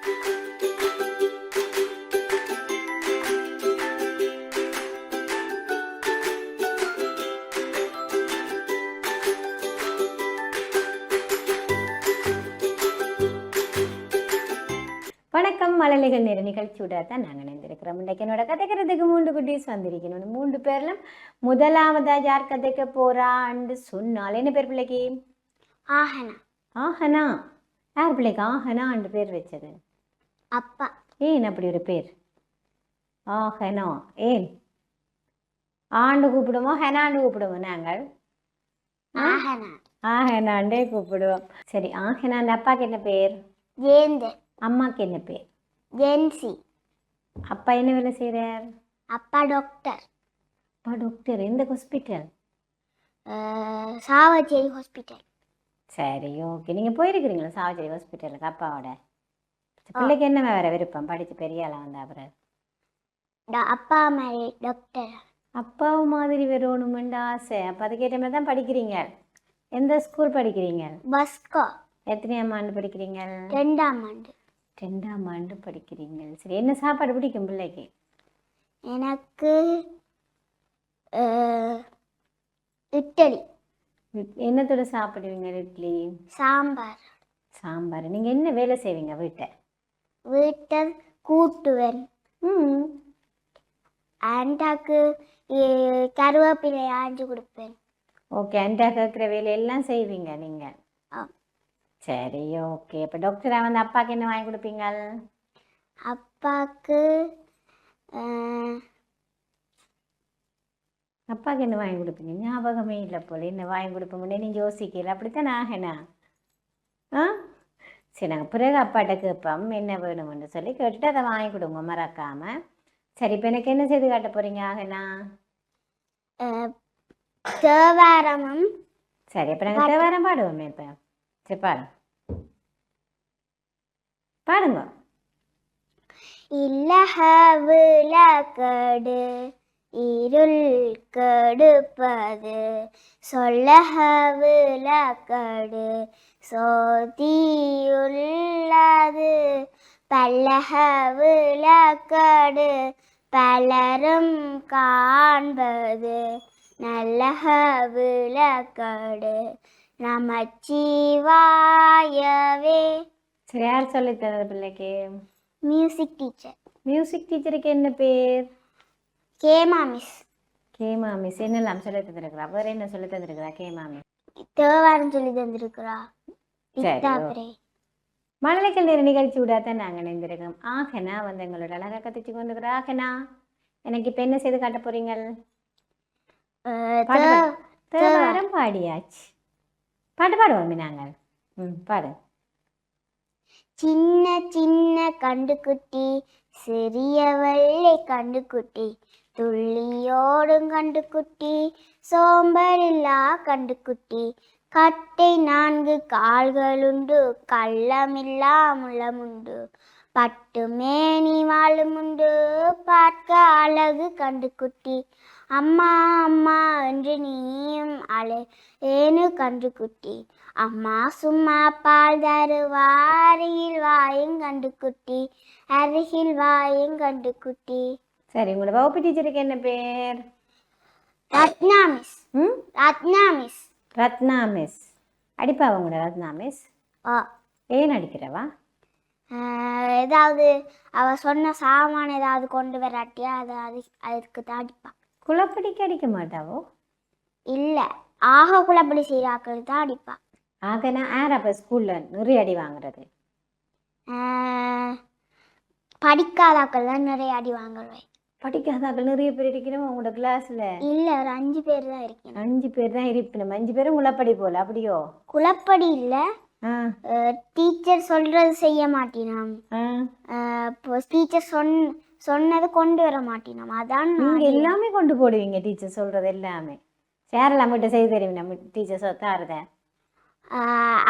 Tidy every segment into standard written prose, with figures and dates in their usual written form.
வணக்கம். மழலைகள் நேர நிகழ்ச்சியோட தான் நாங்கள் இணைந்திருக்கிறோம். இன்றைக்கு என்னோட கதைக்கிறதுக்கு 3 குட்டீஸ் வந்திருக்கணும். 3 பேர்லும் முதலாவதா யார் கதைக்க போறான்னு சொன்னால் என்ன பேர் பிள்ளைக்கு? ஆஹனா. ஆஹனா. யார் பிள்ளைக்கு ஆஹனான்னு பேர் வச்சது? அப்பா. ஏன் அப்படி ஒரு பேர் ஆஹனா? ஏன் ஆண்டு கூப்பிடுவோம், ஹெனாண்டு கூப்பிடுவோம் நாங்கள்? ஆஹனா. ஆஹனாண்டே கூப்பிடுவோம். சரி, ஆஹனாண்ட அப்பாக்கு என்ன பேர்? ஜேந்தர். அம்மாக்கு என்ன பேர்? ஜென்சி. அப்பா என்ன வேலை செய்கிறார்? அப்பா டாக்டர். அப்பா டாக்டர். எந்த ஹாஸ்பிட்டல்? சாவச்சேரி ஹாஸ்பிட்டல். சரி, ஓகே. நீங்கள் போயிருக்கிறீங்களா சாவச்சேரி ஹாஸ்பிட்டலுக்கு அப்பாவோட? பிள்ளைக்கு என்ன வேற விருப்பம் படித்து பெரிய ஆளாக வந்தா அப்புறம்? அப்பா மாதிரி டாக்டர். அப்பாவும் மாதிரி வரணுமெண்டு ஆசை. அப்போ அதுக்கேற்ற மாதிரி தான் படிக்கிறீங்க. எந்த ஸ்கூல் படிக்கிறீங்க? பஸ்கோ. எத்தனையாம் ஆண்டு படிக்கிறீங்க? 2ஆம் ஆண்டு. 2ஆம் ஆண்டு படிக்கிறீங்க. சரி, என்ன சாப்பாடு பிடிக்கும் பிள்ளைக்கு? எனக்கு இட்லி. என்னத்தோட சாப்பிடுவீங்க இட்லி? சாம்பார். சாம்பார். நீங்கள் என்ன வேலை செய்வீங்க வீட்டை கூட்டுவேன். ஆண்டாக்கு கருவேப்பிலை ஆஞ்சு கொடுப்பேன். ஓகே, ஆண்டா கேட்குற வேலையெல்லாம் செய்வீங்க நீங்கள்? சரி, ஓகே. இப்போ டாக்டராக வந்து அப்பாவுக்கு என்ன வாங்கி கொடுப்பீங்க? அப்பாவுக்கு என்ன வாங்கி கொடுப்பீங்க? ஞாபகமே இல்லை போல. என்ன வாங்கி கொடுப்போம்னே நீங்கள் யோசிக்கல. அப்படித்தான் ஆகனா? சரி, நாங்கள் பிறகு அப்பாட்ட கேட்போம் என்ன வேணும்னு சொல்லி கேட்டுட்டு அதை வாங்கி கொடுங்க மறக்காமல். சரி, இப்போ எனக்கு என்ன செய்து காட்ட போகிறீங்க ஆகனா? தேவாரமும். சரி, இப்போ நாங்கள் தேவாரம் பாடுவோமே. இப்போ சரி பாடுங்க. இல்லஹ விளக்கடு இருள் கெடுப்பது, சொல்லஹ விளக்கடு சோதியுள்ளது, பல்லஹ விளக்கடு பலரும் காண்பது, நல்லஹ விளக்கடு நமச்சிவாயவே. சரி, யார் சொல்லித்தரது பிள்ளைக்கு? Music teacher. மியூசிக் டீச்சருக்கு என்ன பேர்? கேமா மிஸ். கேமா மிஸ். என்னெல்லாம் சொல்லி தந்துருக்குறா? வேறு என்ன சொல்லி தந்துருக்குறா கேமா மிஸ்? தேவாரம் சொல்லி தந்துருக்குறா. மழலைகள் நேர நிகழ்ச்சி விடாதான் நாங்கள் இணைந்திருக்கோம். ஆகனா வந்து எங்களோட அழகாக கத்திச்சு கொண்டுக்கிறா. ஆகனா, எனக்கு இப்போ என்ன செய்து காட்ட போறீங்க? தேவாரம் பாடியாச்சு. பாட்டு பாடுவோமே நாங்கள். பாடு. சின்ன சின்ன கண்டுக்குட்டி, சிறிய வெள்ளை கண்டுக்குட்டி, துள்ளியோடும் கண்டுக்குட்டி, சோம்பலில்லா கண்டுக்குட்டி, கட்டை 4 கால்களுண்டு, கள்ளமில்லா முள்ளமுண்டு, பட்டு மேனி வாழுமுண்டு, பார்க்க அழகு கண்டுக்குட்டி, அம்மா அம்மா என்று நீயும் ஏனு கண்டுக்குட்டி, அம்மா சும்மா பால் தருவா, அருகில் வாயும் கண்டுக்குட்டி, அருகில் வாயும் கண்டுக்குட்டி. சரி, உங்களோட வகுப்பு டீச்சருக்கு என்ன பேர்? Ratna miss. Ratna miss. Ratna miss. அடிப்பா உங்களோட ரத்னா மிஸ்? ஏன் அடிக்கிறவா? ஏதாவது அவ சொன்ன சாமான ஏதாவது கொண்டு வராட்டியா அதுக்கு தான் அடிப்பா. குளப்படிக்கு அடிக்க மாட்டாவோ? இல்லை, குளப்படி செய்கிறாக்கள் தான் அடிப்பா. ஆகனா யார் அப்போ ஸ்கூலில் நிறைய அடி வாங்குறது? படிக்காதாக்கள் தான் நிறைய அடி வாங்குவேன். படிக்காதாக்கள் நிறைய பேர் இருக்கணும் உங்களோட கிளாஸில்? இல்லை, ஒரு 5 பேர் தான் இருக்கணும். 5 பேர் தான் இருப்பினும் 5 பேரும் குளப்படி போல? அப்படியோ? குளப்படி இல்லை, டீச்சர் சொல்றது செய்ய மாட்டினோம். டீச்சர் சொன்னது கொண்டு வர மாட்டினோம். அதான் நீங்கள் எல்லாமே கொண்டு போடுவீங்க டீச்சர் சொல்கிறது எல்லாமே. சேரெல்லாம் மட்டும் செய்து தருவீங்க நம்ம டீச்சர் தாரத?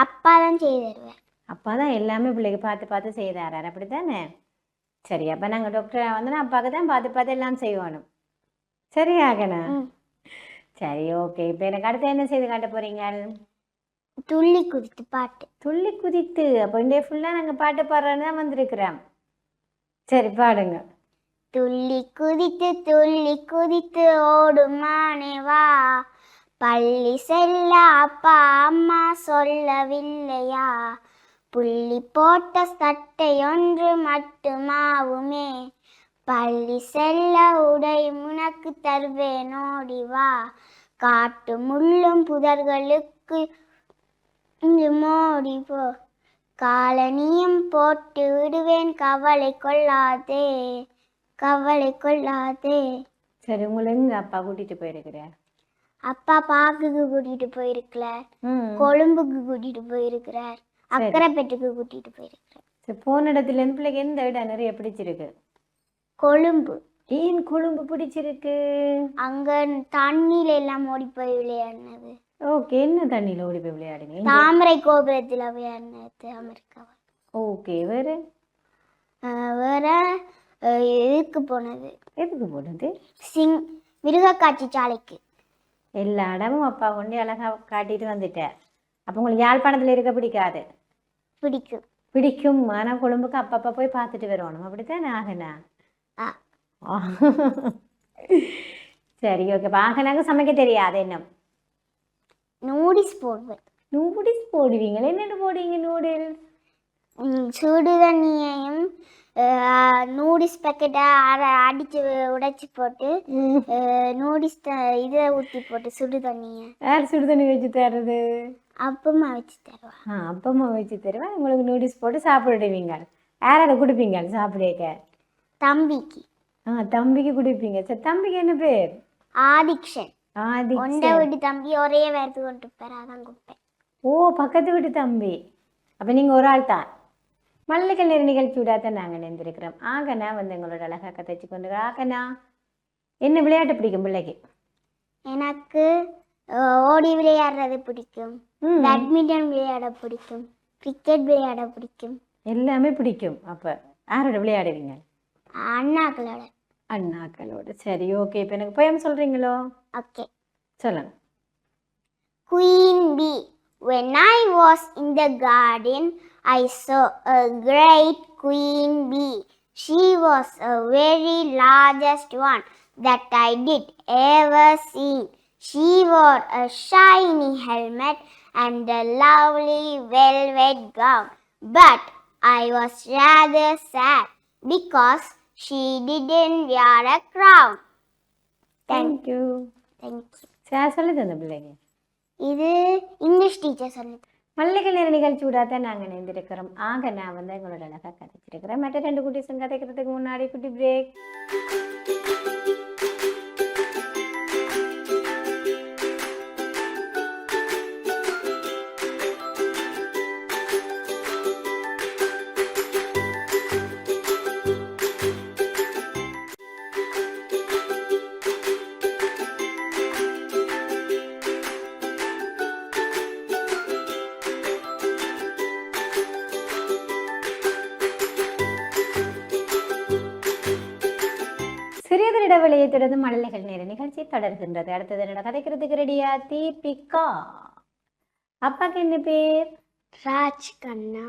அப்பா தான் செய்து தருவேன். அப்பா தான் எல்லாமே பிள்ளைக்கு பார்த்து பார்த்து செய்தாரு, அப்படி தானே? சரி, அப்போ நாங்கள் டாக்டராக வந்தோன்னா அப்பாவுக்கு தான் பார்த்து பார்த்து எல்லாம் செய்யணும். சரியாகண்ணா? சரி, ஓகே. இப்போ எனக்கு அடுத்து என்ன செய்து காட்ட போகிறீங்க? துள்ளி குதித்து பாட்டு. துள்ளி குதித்து. அப்போ இன்றைய ஃபுல்லாக நாங்கள் பாட்டு பாடுறோன்னு தான் வந்திருக்கிறோம். சரி பாடுங்க. துள்ளி குதித்து ஓடும் மானே வா, பள்ளி செல்ல அப்பா அம்மா சொல்லவில்லையா, புள்ளி போட்ட சட்டை ஒன்று மட்டுமாவுமே, பள்ளி செல்ல உடை உனக்கு தருவேன் ஓடி வா, காட்டு முள்ளும் புதர்களுக்கு மோடி போ, காலனியும் போட்டு விடுவேன் கவலை கொள்ளாதே, கவலை கொள்ளாதே. சரி, உங்களை எங்க அப்பா கூட்டிட்டு போயிருக்கிறார்? அப்பா பாக்குக்கு கூட்டிட்டு போயிருக்கிறார், கொழும்புக்கு கூட்டிட்டு போயிருக்கிறார், அக்கரைப்பேட்டுக்கு கூட்டிட்டு போயிருக்கிறார். சரி, போன இடத்துல இருந்து பிள்ளைக்கு எந்த இடம் நிறைய பிடிச்சிருக்கு? கொழும்பு. ஏன் கொழும்பு பிடிச்சிருக்கு? அங்க தண்ணியில எல்லாம் ஓடி போய் விளையாடினது. ஓகே, என்ன தண்ணியில ஓடி போய் விளையாடுங்க? தாமரை கோபுரத்துல விளையாடினது அமெரிக்காவா. ஓகே, வேற வேற எதுக்கு போனது? எதுக்கு போனது? மிருக காட்சி சாலைக்கு. எல்லா இடமும் அப்பா கொண்டு அழகா காட்டிட்டு வந்துட்டார். அப்போ உங்களுக்கு யாழ்ப்பாணத்துல இருக்க பிடிக்காது? பிடிக்கும். பிடிக்கும், ஆனா கொழும்புக்கு அப்பப்போ போய் பார்த்துட்டு வரணும், அப்படித்தான் ஆகனா? சரி, ஓகே. ஆகனாங்க சமைக்க தெரியாது என்ன? நூடில்ஸ் போடுவேன். நூடில்ஸ் போடுவீங்களா? என்னென்ன போடுவீங்க நூடில்ஸ்? சுடு தண்ணியையும் நூடில்ஸ் பேக்கெட்டை அடிச்சு உடைச்சி போட்டு நூடில்ஸ் இதை ஊற்றி போட்டு சுடு தண்ணியை. யார் சுடு தண்ணி வச்சு தர்றது? அப்பமா வச்சு தருவா. அப்பமா வச்சு தருவேன். உங்களுக்கு நூடில்ஸ் போட்டு சாப்பிடுவீங்க. யார் அதை கொடுப்பீங்க சாப்பிடுக்க? தம்பிக்கு. தம்பிக்கு கொடுப்பீங்க. சரி, தம்பிக்கு என்ன பேர்? ஆதிக்ஷன். ஒன்றை வீட்டு தம்பி, ஒரே வேறு கொண்டு போய் அதான் கொடுப்பேன். ஓ, பக்கத்து வீட்டு தம்பி. அப்போ நீங்கள் ஒரு ஆள் தான். மல்லிகை நேர நிகழ்ச்சியோட தான் நாங்கள் நினைந்திருக்கிறோம். ஆகனா வந்து எங்களோட அழகாக கதைச்சு கொண்டு. ஆகனா என்ன விளையாட்டு பிடிக்கும் பிள்ளைக்கு? எனக்கு ஓடி விளையாடுறது பிடிக்கும், பேட்மிண்டன் விளையாட பிடிக்கும், கிரிக்கெட் விளையாட பிடிக்கும். எல்லாமே பிடிக்கும். அப்போ யாரோட விளையாடுவீங்க? அண்ணாக்களோட. அண்ணாக்களோட. சரி, ஓகே. இப்போ எனக்கு போயம் சொல்கிறீங்களோ? ஓகே, சொல்லுங்க. Queen bee. When I was in the garden, I saw a great queen bee. She was a very largest one that I did ever see. She wore a shiny helmet and a lovely velvet gown. But I was rather sad because she didn't wear a crown. Thank you. Thank you. Sir சொல்லுது அந்த பிள்ளைங்க. இது English teacher சொல்லுது. மல்லிகை நேர நிகழ்ச்சியோட தான் நாங்கள் நினைந்திருக்கிறோம். ஆக நான் வந்து எங்களோட அழகாக கதைச்சிருக்கிறேன். மற்ற 2 குட்டீஸும் கதைக்கிறதுக்கு முன்னாடி குட்டி பிரேக். சிறியதொரு இடைவெளியை தொடர்ந்து மழலைகள் நேர நிகழ்ச்சி தொடர்கின்றது. அடுத்தது என்னோட கதைக்கிறதுக்கு ரெடியா? தீபிகா. அப்பாக்கு என்ன பேர்? ராஜ் கண்ணா.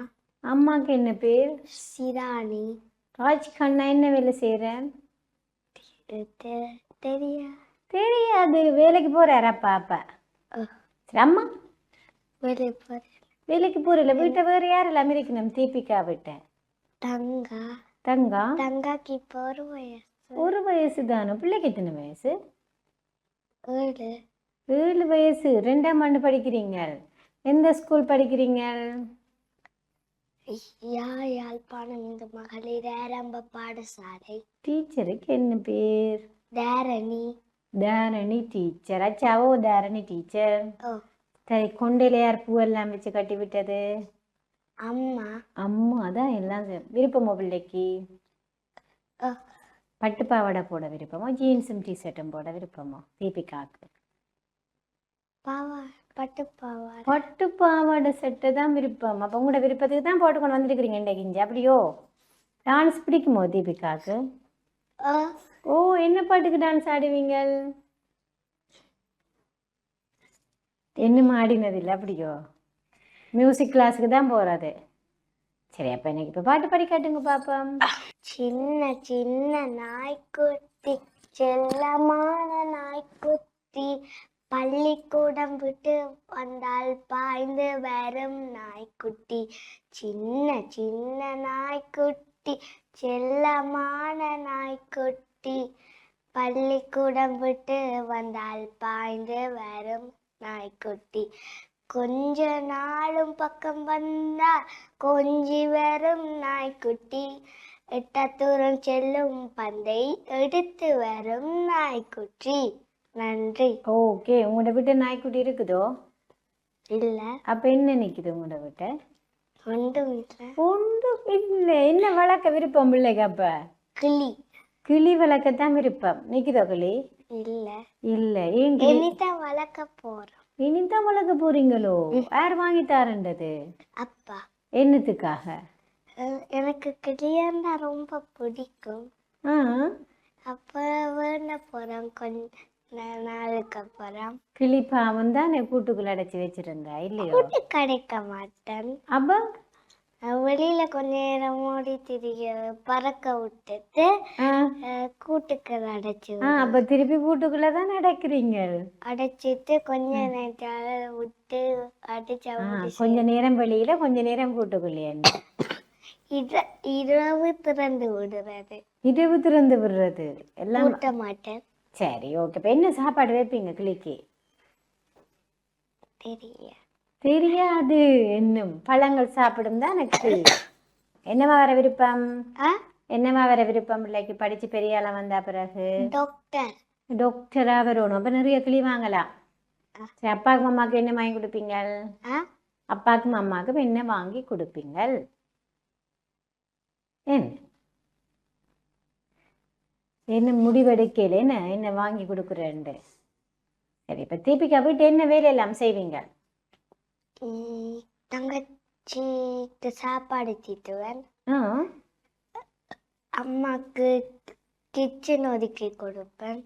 அம்மாக்கு என்ன பேர்? சிராணி. ராஜ் கண்ணா என்ன வேலை செய்கிறேன்? தெரியாது. வேலைக்கு போறாரு அப்பா? அப்பா சரி. அம்மா வேலைக்கு போறல. வீட்டை வேறு யாரெல்லாம் இருக்கணும்? தீபிகா வீட்டை. தங்கா. தங்கா. தங்காக்கு இப்போ 1 வயசு. 1 வயசு தானே? பிள்ளைக்கு எத்தனை வயசு? 7. 7 வயசு. 2ஆம் ஆண்டு படிக்கிறீங்க. எந்த ஸ்கூல் படிக்கிறீங்க? யாழ்ப்பாணம் இந்த மகளிர் ஆரம்ப பாடசாலை. டீச்சருக்கு என்ன பேர்? தாரணி. தாரணி டீச்சர். அச்சாவோ தாரணி டீச்சர். சரி, கொண்டையில யார் பூவெல்லாம் வச்சு கட்டி விட்டது? அம்மா. அம்மா தான் எல்லாம் விருப்பமோ பிள்ளைக்கு? பட்டு பாவாடை போட விருப்பமோ, ஜீன்ஸும் டிஷர்ட்டும் போட விருப்பமோ தீபிகாக்கு? பட்டு பாவாடை செட்டு தான் விருப்பம். அப்போ உங்களோட விருப்பத்துக்கு தான் போட்டுக்கொண்டு வந்திருக்கிறீங்க இன்றைக்கு. அப்படியோ? டான்ஸ் பிடிக்குமோ தீபிகாக்கு? ஓ, என்ன பாட்டுக்கு டான்ஸ் ஆடுவீங்க? என்னமா ஆடினதில்லை? அப்படியோ? மியூசிக் கிளாஸுக்கு தான் போகிறது. சரி, அப்போ எனக்கு இப்போ பாட்டு பாடி காட்டுங்க பாப்போம். சின்ன சின்ன நாய்க்குட்டி, செல்லமான நாய்க்குட்டி, பள்ளிக்கூடம் விட்டு வந்தால் பாய்ந்து வரும் நாய்க்குட்டி. சின்ன சின்ன நாய்க்குட்டி, செல்லமான நாய்க்குட்டி, பள்ளிக்கூடம் விட்டு வந்தால் பாய்ந்து வரும் நாய்க்குட்டி. கொஞ்ச நாளும் பக்கம் வந்தால் கொஞ்சி வரும் நாய்க்குட்டி, எட்டத்தூரம் செல்லும் பந்தை எடுத்து வரும் நாய்க்குட்டி. நன்றி. ஓகே, உங்களோட வீட்டை நாய்க்குட்டி இருக்குதோ? இல்ல. அப்போ என்ன நிற்குது உங்களோட வீட்டை? ஒன்றும் இல்லை. ஒன்றும் இல்லை. என்ன வளர்க்க விருப்பம் பிள்ளைக்கு? அப்போ கிளி. கிளி வளர்க்கத்தான் விருப்பம். நிற்குதோ கிளி? இல்ல. இல்லை. ஏன் கிளி? இனிதான் வளர்க்க போறோம். இனிதான் வளர்க்க போறீங்களோ? யார் வாங்கி தாரண்டது? அப்பா. என்னத்துக்காக? எனக்கு கிளியாண்டா ரொம்ப பிடிக்கும். ஆ, அப்போ வேண்ட போறோம் கொஞ்ச நாளுக்கு அப்புறம். கிளி பாவம் தான் கூட்டுக்குள்ள அடைச்சி வச்சிருந்தா இல்லையோ? கூட்டு கிடைக்க மாட்டேன். அப்போ வெளியில கொஞ்ச நேரம் ஓடி திரிய பறக்க விட்டுட்டு கூட்டுக்கு அடைச்சு அப்போ திருப்பி வீட்டுக்குள்ள தான் நடக்கிறீங்க. அடைச்சிட்டு கொஞ்ச நேரத்தால விட்டு அடிச்சா கொஞ்ச நேரம் வெளியில, கொஞ்ச நேரம் கூட்டுக்குள்ளே. இரவு திறந்து விடுறது. இரவு திறந்து விடுறது எல்லாம் கூட்ட மாட்டேன். சரி, ஓகே. இப்போ என்ன சாப்பாடு வைப்பீங்க கிளிக்கு? தெரியாது. இன்னும் பழங்கள் சாப்பிடும் தான் எனக்கு. என்னவா வர விருப்பம்? என்னவா வர விருப்பம் பிள்ளைக்கு? படிச்சு பெரிய ஆளா வந்தா பிறகு டாக்டர். டாக்டரா வரணும். அப்ப நிறைய கிளி வாங்கலாம். சரி, அப்பாவுக்கும் அம்மாவுக்கு என்ன வாங்கி கொடுப்பீங்க? அப்பாவுக்கும் அம்மாவுக்கும் என்ன வாங்கி கொடுப்பீங்க? என்ன முடிவெடுக்கல? என்ன வாங்கி கொடுக்குறேன்ட்டு. சரி, இப்போ தீபிகா வீட்டு என்ன வேலையெல்லாம் செய்வீங்க? தங்கச்சிக்கு சாப்பாடு தீட்டுவேன். அம்மாக்கு கிச்சன் ஒதுக்கி கொடுப்பேன்.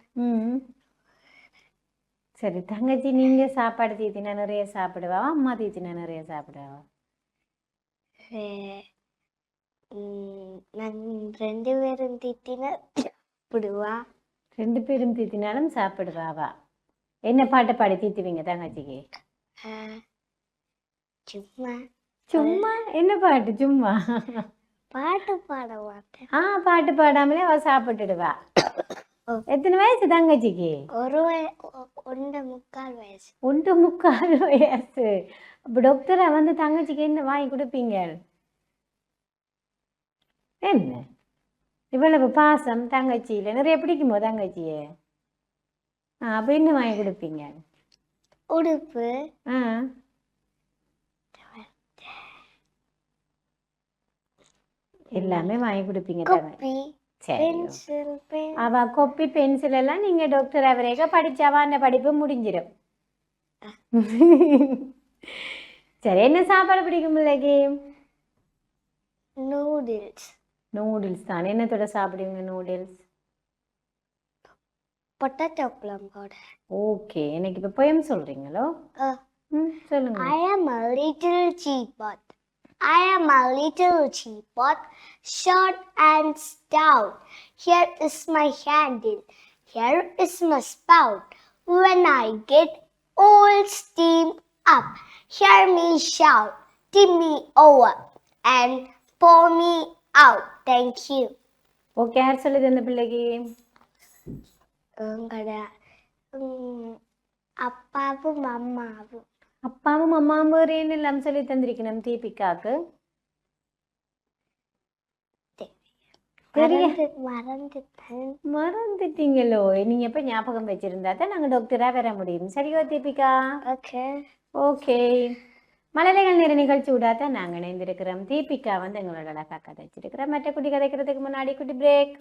சரி, தங்கச்சி நீங்க சாப்பாடு தீத்தினா நிறைய சாப்பிடுவா, அம்மா தீத்தினா நிறைய சாப்பிடுவா? நான் 2 பேரும் தீத்தினா சாப்பிடுவா. 2 பேரும் தீத்தினாலும் சாப்பிடுவாவா? என்ன பாட்டை பாடி தீத்துவீங்க தங்கச்சிக்கு? சும்மா. சும்மா என்ன பாட்டு? சும்மா பாட்டு பாட மாட்டேன். பாட்டு பாடாமலே அவ சாப்பிட்டுடுவா. எத்தனை வயசு தங்கச்சிக்கு? 1.25 வயசு. 1.25 வயசு. அப்போ டாக்டரா வந்து தங்கச்சிக்கு என்ன வாங்கி கொடுப்பீங்க? என்ன இவ்வளவு பாசம் தங்கச்சியில? நிறைய பிடிக்குமோ தங்கச்சிய? அப்போ என்ன வாங்கி கொடுப்பீங்க? உடுப்பு. எல்லாமே வாங்கி கொடுப்பீங்க. பென்சில். அவ கொப்பி பென்சில் எல்லாம் நீங்க டாக்டர் அவரேக படிச்சாவா அந்த படிப்பு முடிஞ்சிடும். சரி, என்ன சாப்பாடு பிடிக்கும் பிள்ளைக்கு? நூடுல்ஸ். நூடுல்ஸ் தான். என்னத்தோட சாப்பிடுவீங்க நூடுல்ஸ்? பொட்டேட்டோ குழம்போட. ஓகே, எனக்கு இப்போ போயம் சொல்றீங்களோ? சொல்லுங்க. I am a little teapot. I am a little teapot, short and stout. Here is my handle, here is my spout. When I get all steamed up, hear me shout, tip me over and pour me out. Thank you. Okay, யார் சொல்லுது அந்த பிள்ளைக்கு? அப்பாவும் அம்மாவும். அப்பாவும் அம்மாவும் வேறு என்னெல்லாம் சொல்லி தந்திருக்கணும் தீபிகாக்கு? மறந்துட்டீங்களோ? நீங்க எப்ப ஞாபகம் வச்சிருந்தா தான் நாங்க டாக்டரா வர முடியும். சரியோ தீபிகா? ஓகே. மழலைகள் நேர நிகழ்ச்சி விடாதான் நாங்க இணைந்திருக்கிறோம். தீபிகா வந்து எங்களோட அழகா கதைச்சிருக்கிறோம். மற்ற குட்டி கதைக்கிறதுக்கு முன்னாடி குட்டி பிரேக்.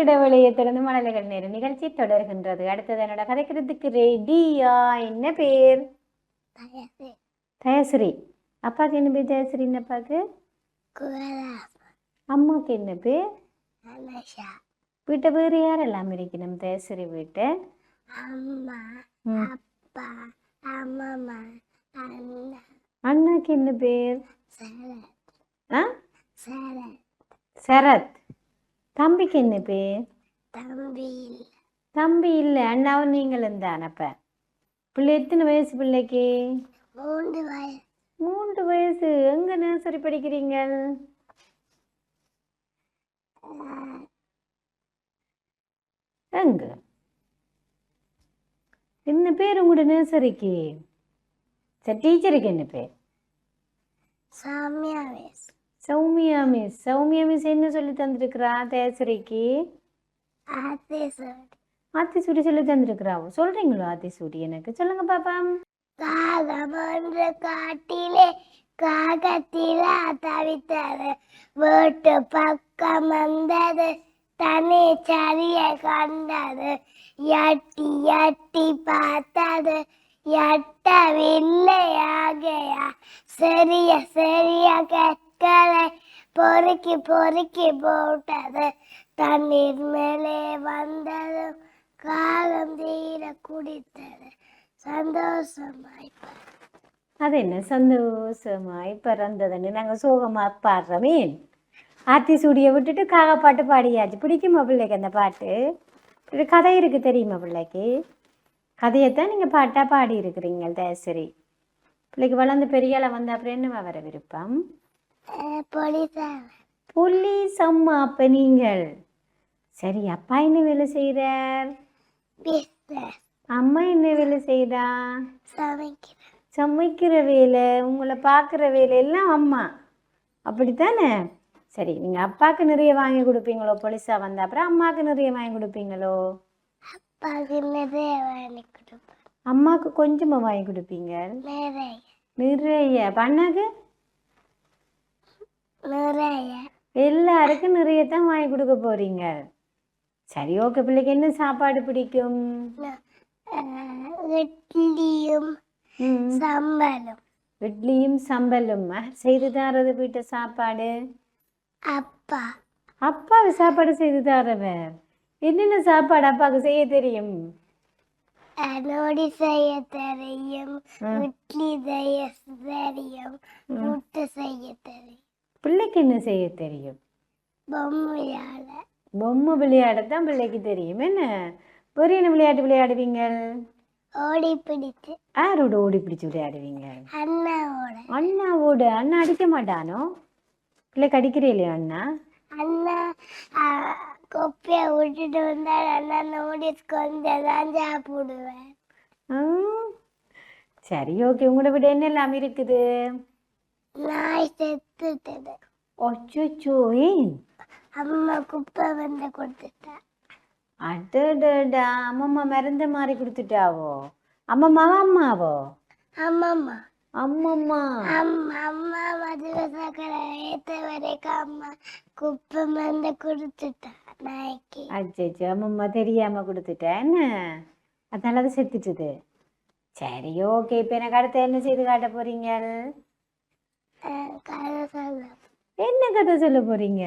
இடைவெளியை தொடர்ந்து மழலைகள் நேரம் நிகழ்ச்சி தொடர்கின்றது. அடுத்தது என்னோட கதைக்கிறதுக்கு ரெடியா? என்ன பேர்? தயஸ்ரீ. அப்பாவுக்கு என்ன பேர்? தயஸ்ரீன்னு அப்பாவுக்கு. அம்மாவுக்கு என்ன பேர்? வீட்டை வேறு யாரெல்லாம் இருக்கணும் தயஸ்ரீ வீட்டை? அம்மா, அப்பா, அம்மா, அண்ணா. அண்ணாக்கு என்ன பேர்? ஆ சரத். சரத். தம்பிக்கு என்ன பேர்? தம்பி. தம்பி இல்லை, அண்ணாவும் நீங்களும் தான். அப்ப பிள்ளை எத்தனை வயசு பிள்ளைக்கு? 3 வயசு. 3 வயசு. எங்க நர்சரி படிக்கிறீங்க? எங்க என்ன பேர் உங்களோட நர்சரிக்கு? சரி, டீச்சருக்கு என்ன பேர்? Soumya miss. Soumya miss. Soumya miss என்ன சொல்லி தந்துருக்குறா தயஸ்ரீக்கு? ஆத்திசூடி சொல்லி தந்துருக்குறாவோ? சொல்றீங்களோ ஆத்திசூடி? எனக்கு சொல்லுங்க பாப்பா. காகமன்ற காட்டிலே காகத்திலா தவித்தது, வீட்டு பக்கம் வந்தது, தனி சரிய கண்டது, எட்டி எட்டி பார்த்தது, எட்டவில்லையாகையா சிறிய சிறிய கற்களை பொறுக்கி பொறுக்கி போட்டது, தண்ணீர் மேலே வந்தது, காகம் தீர குடித்தது, சந்தோஷமாய். அது என்ன சந்தோஷமாய் பிறந்ததுன்னு நாங்கள் சோகமாக பாடுறோமே. ஆத்திசூடியை விட்டுட்டு காக பாட்டு பாடியாச்சு. பிடிக்குமா பிள்ளைக்கு அந்த பாட்டு? இது கதை இருக்குது தெரியுமா பிள்ளைக்கு? கதையைத்தான் நீங்கள் பாட்டாக பாடி இருக்கிறீங்க தயஸ்ரீ. பிள்ளைக்கு வளர்ந்து பெரியால வந்த அப்புறம் என்னவா வர விருப்பம்? போலீஸ் அம்மா. அப்போ நீங்கள் சரி. அப்பா என்ன வேலை செய்கிறார்? அம்மா என்ன வேலை செய்கிறா? சமைக்கிற வேலை. உங்களை பார்க்குற வேலை எல்லாம் அம்மா. அப்படித்தானே? சரி, நீங்கள் அப்பாவுக்கு நிறைய வாங்கி கொடுப்பீங்களோ போலீஸாக வந்த அப்புறம்? அம்மாவுக்கு நிறைய வாங்கி கொடுப்பீங்களோ? அப்பாவுக்கு நிறைய வாங்கி கொடுப்பேன். அம்மாவுக்கு கொஞ்சமாக வாங்கி கொடுப்பீங்க? நிறைய. பண்ணாக்கு நிறைய. எல்லாருக்கும் நிறைய தான் வாங்கி கொடுக்க போறீங்க. சரி, ஓகே. பிள்ளைக்கு என்ன சாப்பாடு பிடிக்கும்? இட்லியும் சம்பலும். இட்லியும் சம்பலும். செய்து தரது வீட்டு சாப்பாடு? அப்பா. அப்பாவுக்கு சாப்பாடு செய்து தரவர். என்னென்ன சாப்பாடு அப்பாவுக்கு செய்ய தெரியும்? நோடி செய்ய தெரியும், இட்லி செய்ய தெரியும், புட்டு செய்ய தெரியும். பிள்ளைக்கு என்ன செய்ய தெரியும்? பொம்மை விளையாடத்தான் பிள்ளைக்கு தெரியும். என்ன வேறு என்ன விளையாட்டு விளையாடுவீங்க? ஓடி பிடிச்சு. யாரோட ஓடி பிடிச்சு விளையாடுவீங்க? அண்ணாவோட. அண்ணாவோட. அண்ணா அடிக்க மாட்டானோ? பிள்ளைக்கு அடிக்கிறே இல்லையா அண்ணா? அண்ணா கொப்பையை விட்டுட்டு வந்தால் அண்ணா நோட்டீஸ் கொஞ்சம் தான் சாப்பிடுவேன். சரி, ஓகே. உங்களோட விட என்னெல்லாம் இருக்குது? நாய் செத்துட்டது. அச்சோ, ஏன்? அம்மா குப்பை வந்து கொடுத்துட்டா. அடடா, அம்மம்மா மறந்த மாதிரி கொடுத்துட்டாவோ? அம்மம்மாவா அம்மாவோ? அம்மம்மா. அம்மம்மா. அம்மா மதுரை சக்கரை ஏற்ற வரைக்கும் அம்மா குப்பை வந்து கொடுத்துட்டா நாய்க்கு. அச்சோ, அம்மம்மா தெரியாம கொடுத்துட்டா என்ன? அதனால அது செத்துட்டுது. சரி, ஓகே. இப்போ எனக்கு அடுத்து என்ன செய்து காட்ட போறீங்க? கதை சொல்ல. என்ன கதை சொல்ல போறீங்க?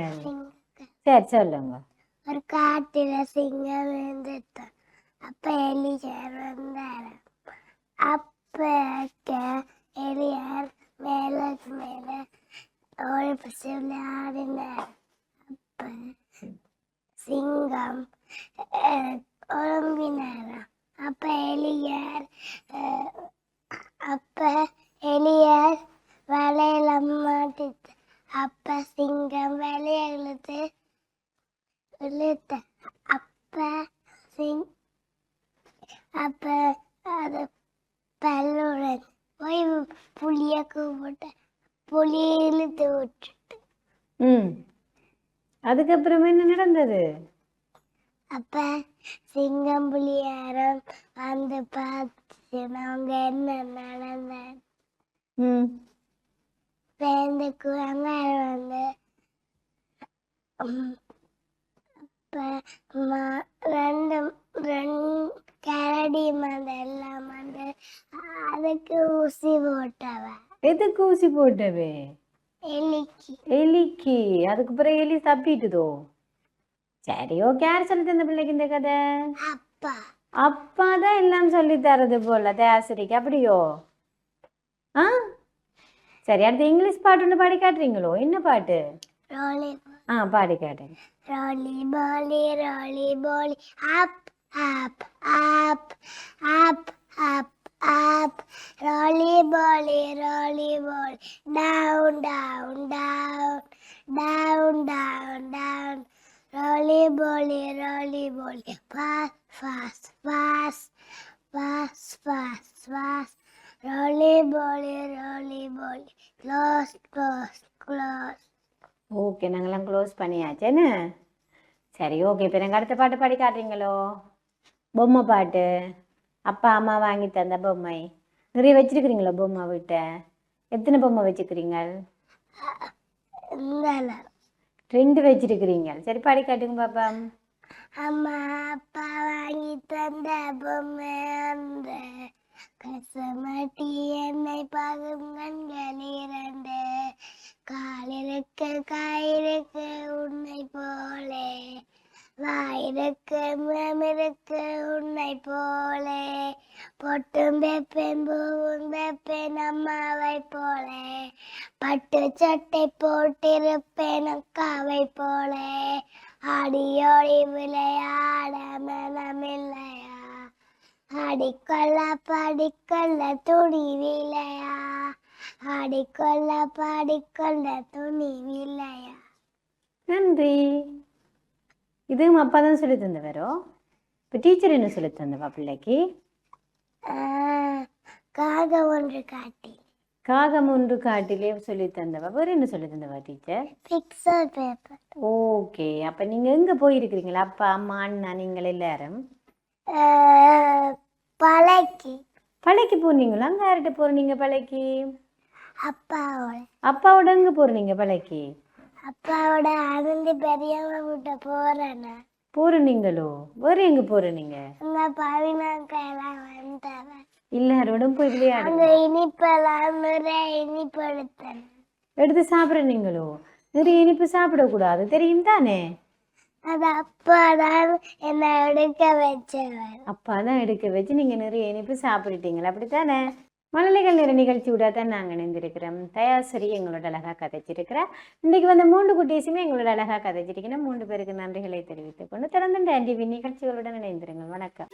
சரி, சொல்லுங்க. ஒரு காட்டுல சிங்கம் இருந்துட்டான். அப்ப எலியார் வந்தார். அப்ப எலியார் மேலுக்கு மேல ஒரு பசுல ஆடினார். அப்ப சிங்கம் ஒழுங்கினாராம். அப்ப எலியார் வலையில மாட்டிட்டு. அப்ப சிங்கம் வலைய இழுத்து அப்ப அது பல்லுடன் போய் புளிய கூப்பிட்டு புளி இழுத்து விட்டுட்டு. அதுக்கப்புறம் என்ன நடந்தது? அப்ப சிங்கம் புளியாரம் வந்து பார்த்து அவங்க என்ன நடந்த பேருந்து குரங்கார வந்து ரெண்டு ரெண்டு கரடி மந்த எல்லாம் வந்து அதுக்கு ஊசி போட்டவ. எதுக்கு ஊசி போட்டவே? எலிக்கு. எலிக்கு. அதுக்கு பிறகு எலி தப்பிட்டுதோ? சரி, ஓகே. யார் சொல்லி தந்த பிள்ளைக்கு இந்த கதை? அப்பா. அப்பா தான் எல்லாம் சொல்லி தரது போல தயாசிரிக்கு, அப்படியோ? ஆ சரி, அடுத்து இங்கிலீஷ் பாட்டு ஒன்று பாடி காட்டுறீங்களோ? என்ன பாட்டு? ரோலி பாடி காட்டுங்க. ரோலி போலி அப் அப் அப் அப் அப் up roly poly down down down down down down roly poly fast fast fast fast fast fast roly poly close close close. Okay, நாங்களாம் க்ளோஸ் பண்ணியாச்சேன்னு. சரி, ஓகே. இப்போ எனக்கு அடுத்த பாட்டு பாடி காட்டுறீங்களோ? பொம்மை பாட்டு. அப்பா அம்மா வாங்கி தந்த பொம்மை. நிறைய வச்சிருக்கிறீங்களோ பொம்மை வீட்ட? எத்தனை பொம்மை வச்சுக்கிறீங்க? 2 வச்சிருக்கிறீங்க. சரி, பாடி காட்டுங்க பாப்பா. அம்மா அப்பா வாங்கி தந்த பொம்மை அந்த கசமட்டி என்னை பாகும் கண்கள் 2 காலிருக்கு காயிருக்கு உன்னை போலே வாயிருக்கு முகமிருக்கு உன்னை போலே பொட்டும் வெப்பேன் பூவும் வெப்பேன் அம்மாவை போலே பட்டு சட்டை போட்டிருப்பேன் அக்காவை போலே ஆடியோடி விளையாட மனமில்லையா ஆடிக்கொள்ள பாடிக்கொள்ள துணிவில்லையா ஆடிக்கொள்ள பாடிக்கொள்ள துணிவில்லையா. நன்றி. இதுவும் அப்பா தான் சொல்லி தந்தவரோ? இப்போ டீச்சர் என்ன சொல்லி தந்தவா பிள்ளைக்கு? காகம் ஒன்று காட்டி. காகம் ஒன்று காட்டிலே சொல்லி தந்தவா. வேறு என்ன சொல்லி தந்தவா டீச்சர்? Picture paper. ஓகே. அப்போ நீங்கள் எங்கே போயிருக்கிறீங்களா? அப்பா அம்மா அண்ணா நீங்கள் எல்லாரும்? பழைக்கு. பழைக்கு போனீங்களா? அங்கே யார்கிட்ட போகிறீங்க பழைக்கு? அப்பாவோட. அப்பாவோட எங்கே போகிறீங்க பழைக்கு? அப்பாவோட அனந்தி பெரியவங்க கிட்ட போறேன்னா. போகிறீங்களோ? வேறு எங்கே போகிறீங்க? அந்த பவினாக்கெல்லாம் வந்தவ எல்லாரோடும் போய் விளையாடு. அந்த இனிப்பெல்லாம் நிறைய இனிப்பு எடுத்து சாப்பிட்றீங்களோ? நிறைய இனிப்பு சாப்பிடக்கூடாது, தெரியும் தானே? அது அப்பா தான் என்னை எடுக்க வச்சவர். அப்பா தான் எடுக்க வச்சு நீங்கள் நிறைய இனிப்பு சாப்பிட்டுட்டீங்களா, அப்படித்தானே? மழலைகள் நிறைய நிகழ்ச்சி விட தான் நாங்கள் இணைந்திருக்கிறோம். தயாசரி எங்களோட அழகாக கதைச்சிருக்கிறா. இன்றைக்கு வந்து 3 குட்டீஸுமே எங்களோட அழகாக கதைச்சிருக்கணும். 3 பேருக்கு நன்றிகளை தெரிவித்துக் கொண்டு தொடர்ந்து ஆன்டிவி நிகழ்ச்சிகளுடன் இணைந்திருங்கள். வணக்கம்.